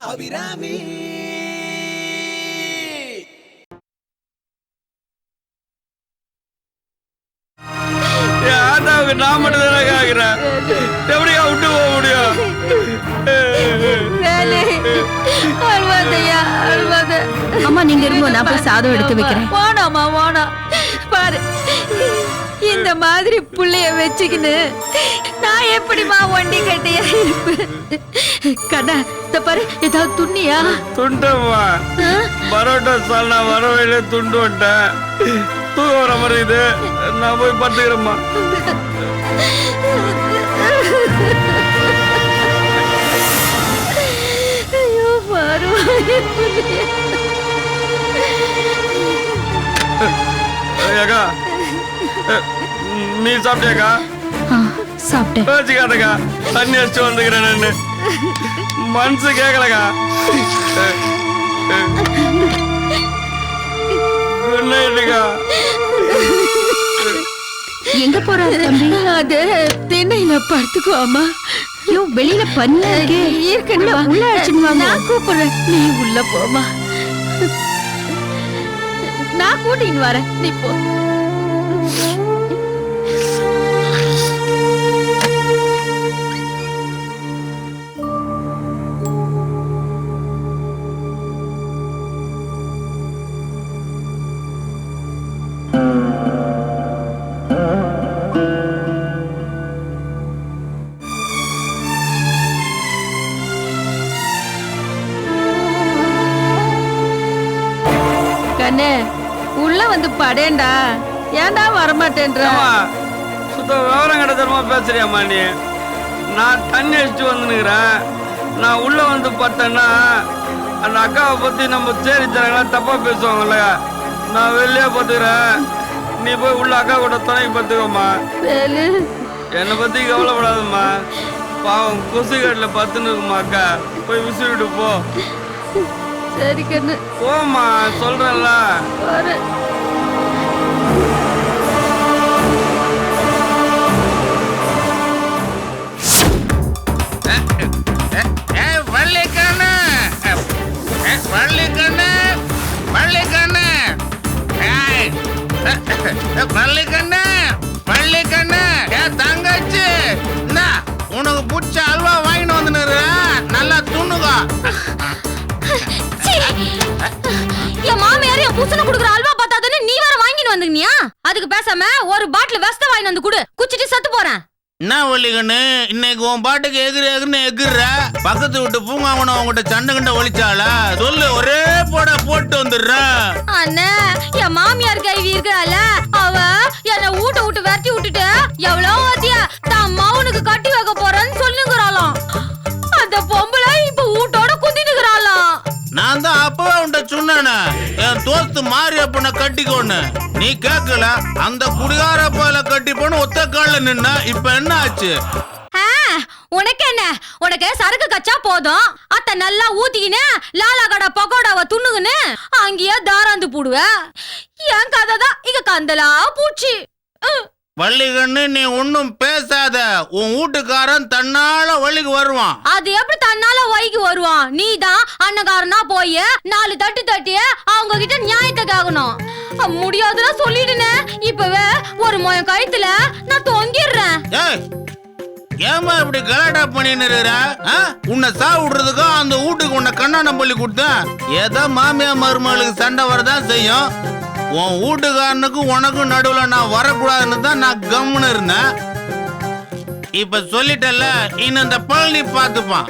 அபிராமி ஆத்தாவுக்கு நான் மட்டும் தானே கேக்குறேன். எப்படியா விட்டு போக முடியும்? அம்மா நீங்க இருங்க, நான் போய் சாதம் எடுத்து வைக்கிறேன். போனாமா போனா பாரு, இந்த மாதிரி புள்ளைய வச்சுக்கின்னு நான் எப்படிமா ஒண்டி கட்டியா இருப்பேன்? கண்ணா இந்த பாரு, ஏதாவது துண்ணியா? துண்டம்மா பரோட்டா சால்னா வர வழியில துண்டு வந்துட்டேன். தூக்கம் வர மாதிரி இது, நான் போய் படுத்துக்கிறேம்மா. ஐயோ பாரு, ஏக்கா நீ சாப்பிட்டியாக்கா? சாப்பிட்டேன். வச்சுக்காதக்கா, தண்ணி அடிச்சு வந்துக்கிறேன். நான் மனசு கேட்கலக்கா. குட் நைட்டுக்கா. எங்க போறாரு தம்பி? அது திண்ணையில படுத்துக்கோ அம்மா. ஐயோ வெளியில பண்ணி இருக்கணுமா? உள்ள அழைச்சிட்டு வாங்க. நான் கூப்பிடுறேன், நீ உள்ள போமா. நான் கூட்டின்னு வரேன், நீ போ. கண்ணே உள்ள வந்து படேண்டா, ஏன்டா வரமாட்டேன்ற? சுத்த விவரம் கிடத்தரமா பேசுறியாம்மா நீ? நான் தண்ணி அடிச்சுட்டு வந்துனுக்கிறேன். நான் உள்ள வந்து பார்த்தேன்னா அந்த அக்காவை பத்தி நம்ம சேரி தரங்களா தப்பா பேசுவாங்கல்ல. நான் வெளியே பார்த்துக்கிறேன், நீ போய் உள்ள அக்கா கூட துணைக்கு பார்த்துக்கோம்மா. என்னை பத்தி கவலைப்படாதம்மா. பாவம் கொசுகாட்டில் பத்துன்னு இருக்குமா அக்கா, போய் விசிறிட்டு போ. சரி கண்ணு போம்மா, சொல்றேன்ல. வரேன். தங்கச்சி உனக்கு பிடிச்ச அல்வா வாங்கிட்டு வந்து நல்லா துண்ணுகா. என் மாமியார் என் புருஷனை குடுக்குற அல்வா பார்த்தாதுன்னு நீ வேற வாங்கிட்டு வந்துக்கியா? அதுக்கு பேசாம ஒரு பாட்டில் வெஸ்த வாங்கிட்டு வந்து குடு, குச்சிட்டு சத்து போறேன். என்ன வள்ளிகண்ணு, இன்னைக்கு உன் பாட்டுக்கு எகுன்னு எகுற. பக்கத்து விட்டு பூங்காவன உங்ககிட்ட சண்டை கண்ட ஒழிச்சாளா? சொல்லு, ஒரே போட்டு வந்துடுற. அண்ணே, என் மாமியார் கைவி இருக்கால, அவ என்ன ஊட்ட விட்டு விரட்டி விட்டுட்டு எவ்வளவு வாத்தியா தான் மவுனுக்கு கட்டி வைக்க போறேன்னு சொல்லுங்கிறாளாம். அந்த பொம்பளை இப்ப ஊட்டோட குந்தினுக்குறாளாம். நான் தான் அப்பவே உன்ட்ட சொன்னேன், என் தோஸ்து மாரியப்பனை கட்டிக்கோன்னு. நீ கேட்கல. அந்த குடிகார போல கட்டி போன ஒத்த கால நின்ன. இப்ப என்ன ஆச்சு? உனக்கு என்ன? உனக்கு சரக்கு கச்சா போதும், அத்த நல்லா ஊத்திக்கின்னு லாலா கடை பக்கோடாவை துண்ணுக்குன்னு அங்கேயே தாராந்து போடுவ. என் கதை தான் இங்க கந்தலா பூச்சி. வள்ளிகண்ணு, நீ ஒன்னும் பேசாத. உன் வீட்டுக்காரன் தன்னால வழிக்கு வருவான். அது எப்படி தன்னால வழிக்கு வருவான்? நீ தான் அண்ணகாரனா போய் 4 தட்டு தட்டி அவங்க கிட்ட நியாயத்தை கேட்கணும். முடியாதுன்னா சொல்லிடுனே, இப்பவே ஒரு மொயம் கழுத்துல நான் தொங்கிடுறேன். ஏமா இப்படி கலாட்டா பண்ணின்னு இருக்கிற? உன்னை சா விடுறதுக்கும் அந்த வீட்டுக்கு உன்னை கண்ணானம் பள்ளி கொடுத்தேன். ஏதோ மாமியா மருமகளுக்கு சண்டை வரதான் செய்யும். உன் வீட்டுக்காரனுக்கும் உனக்கும் நடுவுல நான் வரக்கூடாதுன்னு தான் நான் கம்முன்னு இருந்தேன். இப்ப சொல்லிட்டல, இன்னும் இந்த பழனி பாத்துப்பான்.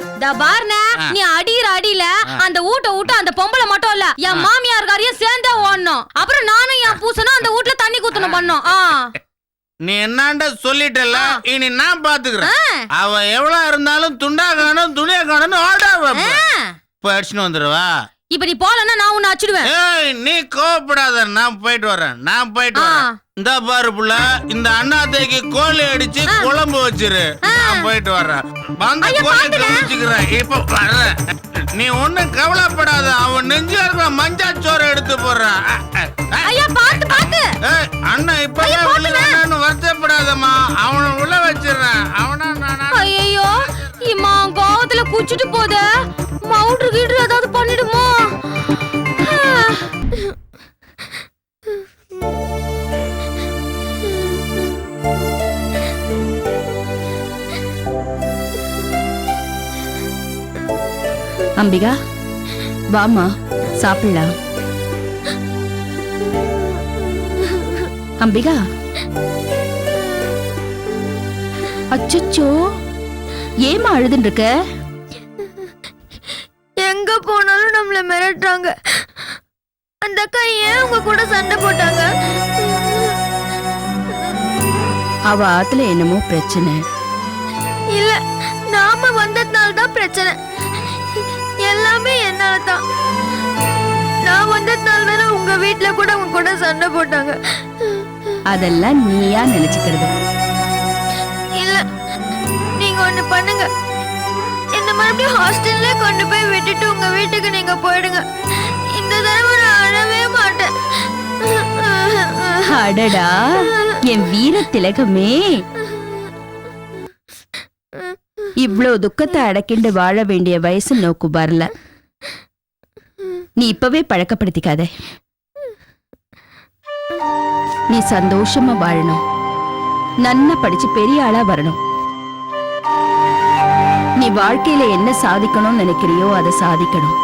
நீ அடிக்கிற அடியில அந்த வீட்டை அந்த பொம்பளை மட்டும் இல்ல, என் மாமியார்காரையும் சேர்ந்தே ஓடணும். அப்புறம் நானும் என் பூசணும் அந்த வீட்டுல தண்ணி குத்தணும் பண்ணோம். நீ என்னாண்ட சொல்லிட்டல, இனி நான் பாத்துக்கிறேன். அவ எவ்வளவு இருந்தாலும் துண்டா காணும் துணியா காணும் ஆடா இப்ப அடிச்சுன்னு வந்துடுவா. இப்ப நீ போலன்னா நான் உன்னை அடிச்சிடுவேன். நீ கோவப்படாத, நான் போயிட்டு வரேன். இந்த பாரு புள்ள, இந்த அண்ணாத்தைக்கு கோழி அடிச்சு குழம்பு வச்சிரு. நான் போயிட்டு வரேன். வந்து கோழி கழிச்சுக்கிறேன். இப்ப வர்றேன். நீ ஒண்ணும் கவலைப்படாத. அவன் நெஞ்சு இருக்கிற மஞ்சா சோறு எடுத்து போடுறான். அண்ணன் இப்பவே வருத்தப்படாதம்மா. அவனை உள்ள வச்சிடறேன். அவனா ஐயோ இம்மா கோவத்துல குச்சிட்டு போத மவுட்ருக்கு அம்பிகா வாமா சாப்பிடலாம். அம்பிகா அச்சச்சோ ஏமா அழுதுன்னு இருக்க? எங்க போனாலும் நம்மள மிரட்டுறாங்க. அந்த அக்கா ஏன் உங்க கூட சண்டை போட்டாங்க? அவ ஆத்துல என்னமோ பிரச்சனை. இல்ல, நாம வந்ததுனால தான் பிரச்சனை. எல்லாமே என்னால தான். நான் வந்ததுனால தானே உங்க வீட்டுல கூட உங்க கூட சண்டை போட்டாங்க. அதெல்லாம் நீயா நினைச்சுக்கிறது. இல்ல, நீங்க ஒண்ணு பண்ணுங்க. இந்த மறுபடியும் ஹாஸ்டல்ல கொண்டு போய் விட்டுட்டு உங்க வீட்டுக்கு நீங்க போயிடுங்க. இந்த தடவை நான் அழவே மாட்டேன். அடடா என் வீர திலகமே, இவ்ளோ துக்கத்தை அடக்கிண்டு வாழ வேண்டிய வயசு நோக்கு வரல. நீ இப்பவே பழக்கப்படுத்திக்காத. நீ சந்தோஷமா வாழணும், நன்னா படிச்சு பெரிய ஆளா வரணும். நீ வாழ்க்கையில என்ன சாதிக்கணும்னு நினைக்கிறியோ அதை சாதிக்கணும்.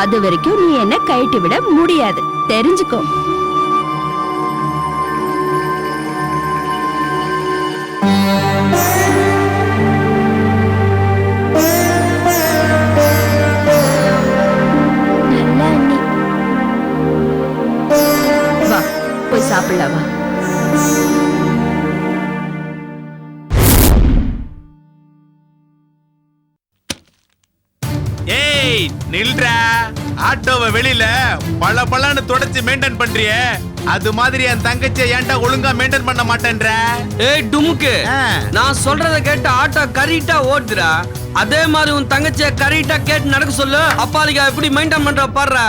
அது வரைக்கும் நீ என்ன கைட்டு விட முடியாது, தெரிஞ்சுக்கோ. வா போய் சாப்பிடலாம் வா. ஏய் நில்றா, ஆட்டோவை வெளியில பல பலன்னு தொடச்சு மெயின்டைன் பண்றியே, அது மாதிரி என் தங்கச்சியை ஏன்டா ஒழுங்கா மெயின்டைன் பண்ண மாட்டேன்ற? ஏய் டுமுக்கு, நான் சொல்றத கேட்டு ஆட்டோ கரெக்டா ஓட்டுறா. அதே மாதிரி உன் தங்கச்சிய கரெக்டா கேட்டு நடக்க சொல்லு. அப்பாலிகா எப்படி மெயின்டைன் பண்ற பாடுற.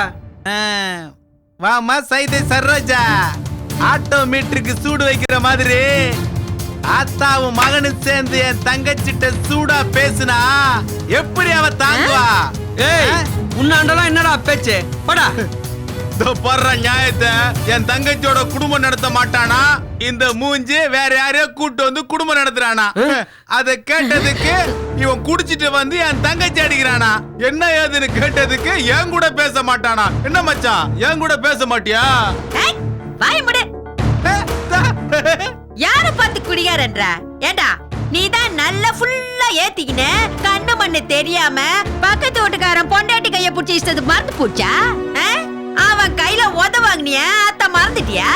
வாமா சைதை சரோஜா, ஆட்டோ மீட்டருக்கு சூடு வைக்கிற மாதிரி ஆத்தாவும் மகனும் சேர்ந்து என் தங்கச்சிட்ட சூடா பேசுனா எப்படி அவ தாங்குவா? ஏய் உன்னாண்டலாம் என்னடா பேச்சு படா. போடுற நியாயத்தை, என் தங்கச்சியோட குடும்பம் நடத்த மாட்டானா, இந்த மூஞ்சி வேற யாரையோ கூட்டு வந்து குடும்பம் நடத்துறானா. அத கேட்டதுக்கு இவன் குடிச்சிட்டு வந்து என் தங்கச்சி அடிக்கிறானா. என்ன ஏதுன்னு கேட்டதுக்கு என் கூட பேச மாட்டானா. என்ன மச்சான், என் கூட பேச மாட்டியா? வாய முடு. யார பார்த்து குடியாரன்ற? ஏண்டா நீதான் நல்ல ஃபுல்லா ஏத்திக்கின கண்ணு மண்ணு தெரியாம பக்கத்து வீட்டுக்காரன் பொண்டாட்டி கைய புடிச்சு இஷ்டது மறந்து போச்சா? அவன் கையில உதவாங்கினிய அத்த மறந்துட்டியா?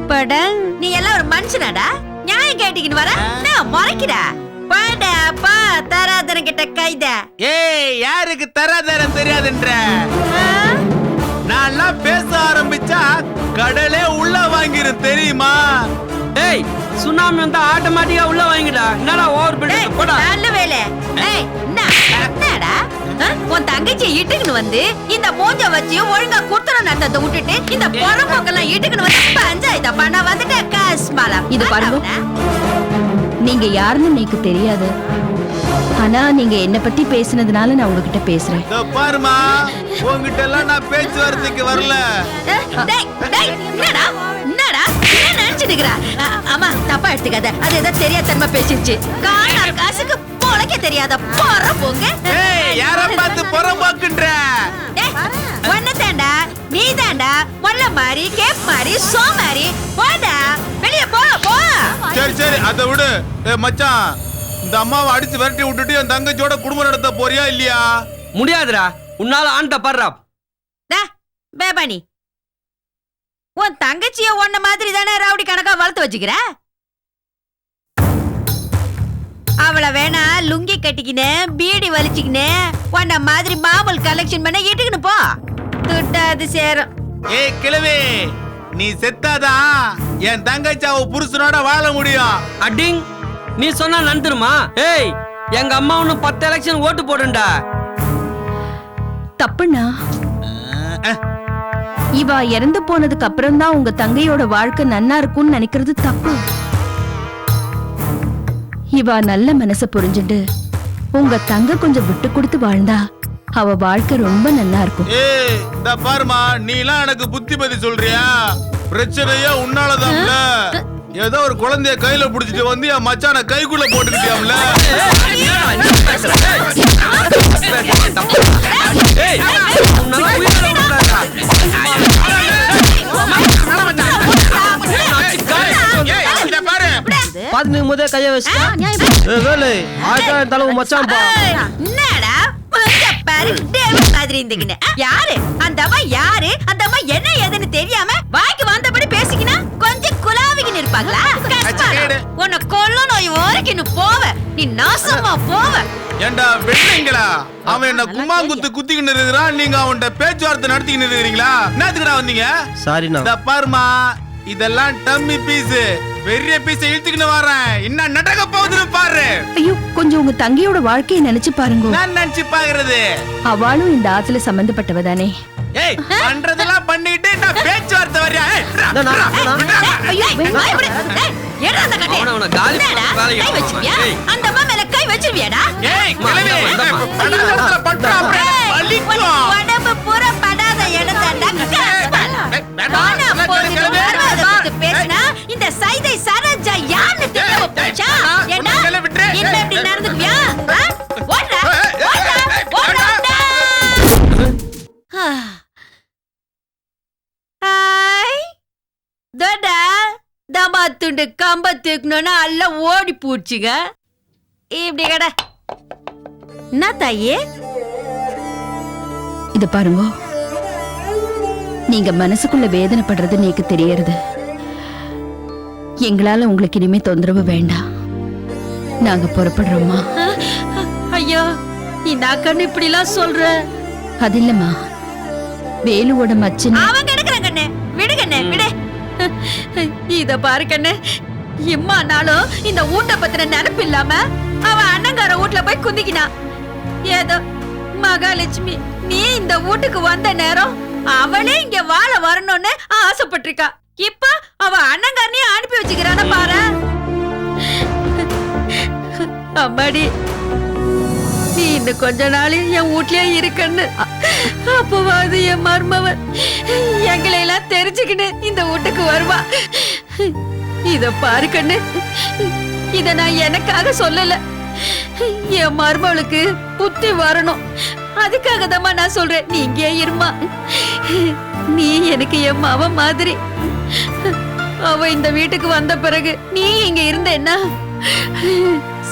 படம் நீ எல்லாம் ஒரு மனுஷனாடா? நியாயம் கேட்டிக்கின்னு வர முறைக்கிறா? பாடா பா தராதரன் கிட்ட கைத. ஏய் யாருக்கு தராதரம் தெரியாதுன்ற? நான் பேச ஆரம்பிச்சா கடலே உள்ள வாங்கிரும் தெரியுமா? ஏய் சுனாமி வந்தா ஆட்டோமேட்டிக்கா உள்ள வாங்கிடா. என்னடா ஓவர் பில்ட் போடா. நல்ல வேலை. ஏய் என்னடா உன் தங்கச்சியை இட்டுக்குன்னு வந்து இந்த மூஞ்ச வச்சு ஒழுங்கா குத்துற நடந்ததை விட்டுட்டு இந்த பொறம்போக்கெல்லாம் இட்டுக்குன்னு வந்து பஞ்சாயத்தை பண்ண வந்துட்ட காஸ்மாலா. இது பாருங்க, நீங்க யாருன்னு எனக்கு தெரியாது. ஆனா நீங்க என்ன பத்தி பேசினதுனால நான் உங்ககிட்ட பேசுறேன். பாருமா, உங்ககிட்ட எல்லாம் நான் பேச்சுவார்த்தைக்கு வரல. என்னடா என்னடா என்ன நினைச்சிருக்கிறா? ஆமா தப்பா எடுத்துக்காத, அது ஏதோ தெரியாதனமா பேசிடுச்சு. காணார் காசுக்கு பொழைக்க தெரியாத பொறம்போங்க. யார பார்த்து பொறம்போக்குன்ற? ஒன்னதாண்டா நீ தாண்டா மொல்ல மாதிரி கேப் மாதிரி சோ மாதிரி போடா வெளிய போ போ. சரி சரி அதை விடு. மச்சான், இந்த அம்மாவை அடிச்சு விரட்டி விட்டுட்டு என் தங்கச்சியோட குடும்பம் நடத்த போறியா இல்லையா? முடியாதுடா, உன்னால ஆண்ட பாடுறா. பேபானி, உன் தங்கச்சிய ஒன்ன மாதிரி தானே ரவுடி கணக்கா வளர்த்து வச்சுக்கிற? அவளை வேணா லுங்கி கட்டிக்கினே பீடி வலிச்சுக்கினே உன்ன மாதிரி மாமூல் கலெக்ஷன் பண்ண இட்டுக்கின்னு போ. துட்டாது சேரும். ஏய் கிழவி, நீ செத்தாதான் என் தங்கச்சி அவ புருஷனோட வாழ முடியும். அடிங், நீ சொன்னா நந்துருமா? ஏய் எங்க அம்மா ஒண்ணு 10 எலெக்ஷன் ஓட்டு போடுண்டா. தப்புண்ணா, இவ இறந்து போனதுக்கு அப்புறம் தான் உங்க தங்கையோட வாழ்க்கை நன்னா இருக்கும்னு நினைக்கிறது தப்பு. இவ நல்ல மனச புரிஞ்சுட்டு உங்க தங்க கொஞ்சம் விட்டு கொடுத்து வாழ்ந்தா அவ வாழ்க்கை ரொம்ப நல்லா இருக்கும். ஏய் இந்த பாருமா, நீ எல்லாம் எனக்கு புத்திமதி சொல்றியா? பிரச்சனையே உன்னாலதான்ல. ஏதோ ஒரு குழந்தைய கையில புடிச்சிட்டு வந்து என் மச்சான கைக்குள்ள போட்டுக்கிட்டியாம்ல. ஏய், உன்னால உயிரோட விட்டுறாதடா. ஏய், இத பாரு. பாத்துக்கும் போதே கைய வச்சுட்டா வேலை ஆயிரம் தலைவு மச்சான்பா. என்னடா கொஞ்ச பாரு டேவிட் மாதிரி இருந்தீங்க. யாரு அந்த அம்மா? யாரு அந்த அம்மா? என்ன ஏதுன்னு தெரியாம வாய்க்கு வந்தபடி பேசிக்கினா கொஞ்சம் குலாவிக்கின்னு இருப்பாங்களா? உன்னை கொல்ல நோய் வரைக்கும் போவ, நீ நாசமா போவ. ஏண்டா வெள்ளீங்களா? அவன் என்ன கும்மாங்குத்து குத்திக்கிட்டு இருக்கிறான், நீங்க அவன்கிட்ட பேச்சுவார்த்தை நடத்திக்கிட்டு இருக்கிறீங்களா? என்னத்துக்குடா வந்தீங்க? சாரிண்ணா. இந்த பாருமா, இதெல்லாம் டம்மி பீஸ். பெரிய பீஸ் இழுத்துக்கிட்டு வரேன். என்ன நடக்க போகுதுன்னு பாரு. ஐயோ, கொஞ்சம் உங்க தங்கையோட வாழ்க்கையை நினைச்சு பாருங்க. நான் நினைச்சு பாக்குறது. அவளும் இந்த ஆத்துல சம்பந்தப்பட்டவ தானே. ஏய், பண்றதெல்லாம் பண்ணிட்டு நான் பேச்சுவார்த்தை வரியா? ஐயோ, பயப்படு. டேய், ஏடா அந்த கட்டை? அவனை காலி என்னடா, வேலைக்கு கை வச்சிருவியா? அந்த அம்மா மேல கை வச்சிருவியாடா? ஏய், கிளவி, படாதத்துல பட்டா அப்படியே வலிக்கும். உடம்பு பூரா படாத இடம் தாண்டா. காணா போகுது, வருவாத பத்தி பேசினா இந்த சைதை சரோஜா யாருன்னு தெரியாம போச்சா? ஏண்டா, இன்னும் இப்படி நடந்துக்குவியா? ஓடுறா, ஓடுறா, ஓடுறா. ஹாய் தோடா, தமா துண்டு கம்ப தூக்கணும்னா எல்லாம் ஓடி போச்சுங்க. இப்படி கட என்ன தாயே? இத பாருங்க, நீங்க மனசுக்குள்ள வேதனைப்படுறது எனக்கு தெரியறது. எங்களால உங்களுக்கு இனிமே தொந்தரவு வேண்டாம். நாங்க புறப்படுறோமா? ஐயோ, இந்த கண்ணு இப்படி எல்லாம் சொல்ற. அது இல்லம்மா, வேலுவோட மச்சன். அவங்க எடுக்கிற கண்ணு விடு கண்ணு விடு. இத பாரு கண்ணு, இம்மா நாளும் இந்த ஊட்ட பத்தின நினைப்பு இல்லாம அவன் அண்ணங்கார வீட்டுல போய் குந்திக்கினா. ஏதோ மகாலட்சுமி நீ இந்த வீட்டுக்கு வந்த நேரம் அவளே இங்க வாழ வரணும்னு ஆசைப்பட்டிருக்கா. இப்ப அவ அண்ணங்காரனையே அனுப்பி வச்சுக்கிறான பாரு. அம்மாடி, நீ இன்னும் கொஞ்ச நாள் என் வீட்லயே இருக்கன்னு அப்பவாது என் மருமவன் எங்களை எல்லாம் தெரிஞ்சுக்கின்னு இந்த வீட்டுக்கு வருவா. இத பாரு கண்ணு, இத நான் எனக்காக சொல்லல, என் மருமவளுக்கு புத்தி வரணும். அதுக்காக தான் நான் சொல்றேன், நீ இங்கே இருமா. நீ எனக்கு என் மவ மாதிரி. அவ இந்த வீட்டுக்கு வந்த பிறகு நீ இங்க இருந்தேன்னா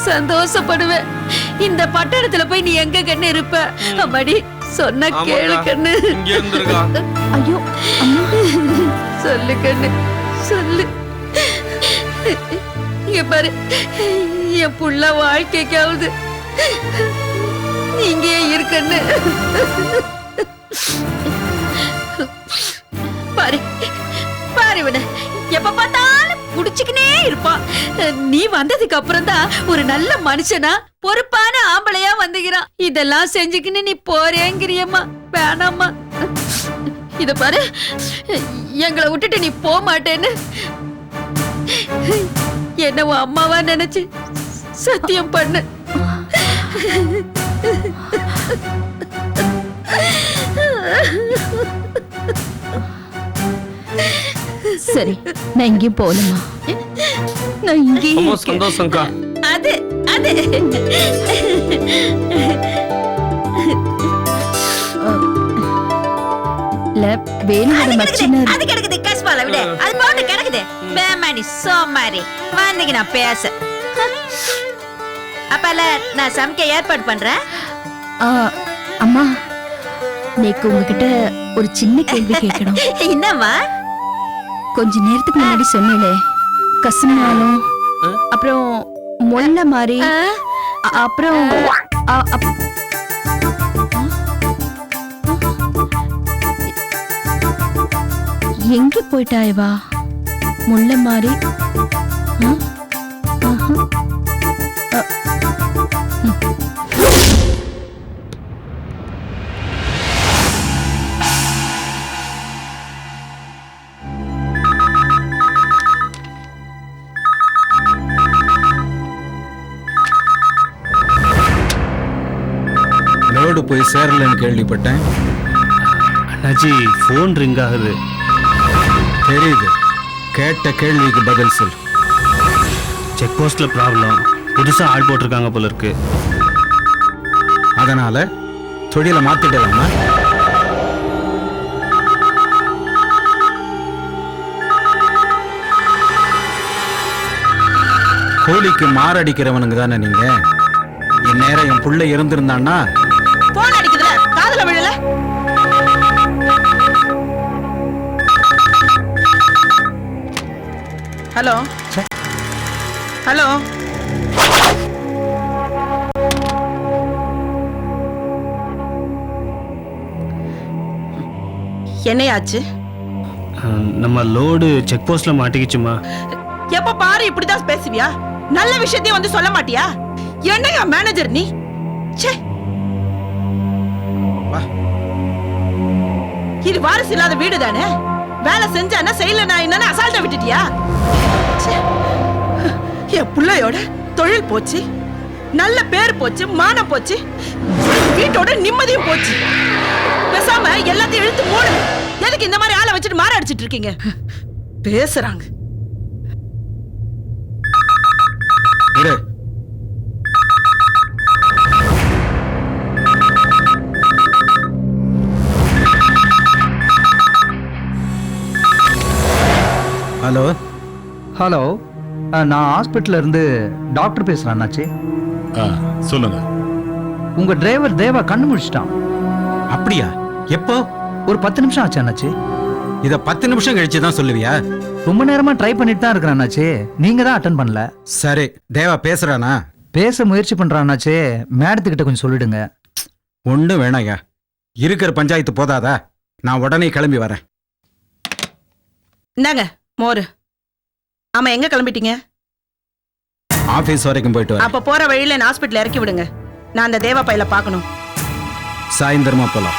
சந்தோஷப்படுவேன். இந்த பட்டணத்துல போய் நீ எங்க கண்ணு இருப்ப? அம்மாடி சொன்ன கேளு கண்ணு. இங்க இருந்திருக்கா. ஐயோ அம்மா, சொல்லு கண்ணு சொல்லு. இங்க பாரு, என் புள்ள வாழ்க்கைக்காவது நீங்க இருக்கன்னு பாரு பாரு. விட எப்ப பார்த்தாலும் குடிச்சுக்கினே இருப்பான். நீ வந்ததுக்கு அப்புறம் தான் ஒரு நல்ல மனுஷனா பொறுப்பான ஆம்பளையா வந்துகிறான். இதெல்லாம் செஞ்சுக்கின்னு நீ போறேங்கிறியம்மா? வேணாம்மா. இத பாரு, எங்களை விட்டுட்டு நீ போக மாட்டேன்னு என்ன உன் அம்மாவா நினைச்சு சத்தியம் பண்ணு. சரி, நான் இங்கேயும் போகணுமா? நான் இங்கே ரொம்ப சந்தோஷம்க்கா. அது அது வேலுவோட மச்சினர். அது கிடக்குது கஸ்பால விட, அது போட்டு கிடக்குது. பேமானி சோமாரி வந்தீங்க நான் பேச. அப்பல நான் சமைக்க ஏற்பாடு பண்றேன். அம்மா, நேக்கு உங்ககிட்ட ஒரு சின்ன கேள்வி கேட்கணும். என்னம்மா? கொஞ்ச நேரத்துக்கு முன்னாடி சொன்னீங்களே, கசுமாலும் அப்புறம் முல்லை மாதிரி, அப்புறம் எங்க போயிட்டாயவா? முல்லை மாதிரி லோடு போய் சேரலன்னு கேள்விப்பட்டேன். அண்ணாச்சி, ஃபோன் ரிங் ஆகுது. தெரியுது, கேட்ட கேள்விக்கு பதில் சொல். செக் போஸ்ட்ல ப்ராப்ளம், புதுசா ஆள் போட்டிருக்காங்க போல இருக்கு. அதனால தொழிலை மாத்திடலாமா? கோழிக்கு மாரடிக்கிறவனுங்க தானே நீங்க. இந்நேரம் என் புள்ள இருந்திருந்தான்னா போன் அடிக்குதுல, காதுல விழல. Hello hello, என்னையாச்சு? நம்ம லோடு செக் போஸ்ட்ல மாட்டிக்கிச்சுமா. எப்ப பாரு இப்படிதான் பேசுவியா? நல்ல விஷயத்தையும் வந்து சொல்ல மாட்டியா? என்னையா மேனேஜர் நீ? ச்சே, இது வாரிசு இல்லாத வீடு தானே. வேலை செஞ்சானா செய்யல நான் என்னன்னு அசால்ட்டா விட்டுட்டியா? ச்சே, என் பிள்ளையோட தொழில் போச்சு, நல்ல பேர் போச்சு, மானம் போச்சு, வீட்டோட நிம்மதியும் போச்சு. பேசாம எல்லாத்தையும் இழுத்து மூடு. எதுக்கு இந்த மாதிரி ஆளை வச்சுட்டு மாற அடிச்சிட்டு இருக்கீங்க? பேசுறாங்க. இரு. ஹலோ ஹலோ, நான் ஹாஸ்பிட்டல்ல இருந்து டாக்டர் பேசுறேன் அண்ணாச்சி. சொல்லுங்க. உங்க டிரைவர் தேவா கண்ணு முழிச்சிட்டான். அப்படியா? எப்போ? ஒரு 10 நிமிஷம் ஆச்சு அண்ணாச்சி. இத 10 நிமிஷம் கழிச்சு தான் சொல்லுவியா? ரொம்ப நேரமா ட்ரை பண்ணிட்டு தான் இருக்கிறேன் அண்ணாச்சி. நீங்க தான் அட்டன் பண்ணல. சரி, தேவா பேசுறானா? பேச முயற்சி பண்றான் அண்ணாச்சி. மேடத்துக்கிட்ட கொஞ்சம் சொல்லிடுங்க. ஒண்ணும் வேணாயா, இருக்கிற பஞ்சாயத்து போதாதா? நான் உடனே கிளம்பி வரேன். இந்தாங்க மோரு. ஆமா, எங்க கிளம்பிட்டீங்க? ஆபீஸ் வரைக்கும் போயிட்டு வரேன். அப்ப போற வழியில ஹாஸ்பிட்டல் இறக்கி விடுங்க. நான் அந்த தேவா பையில பார்க்கணும். சாயந்தரமா போலாம்.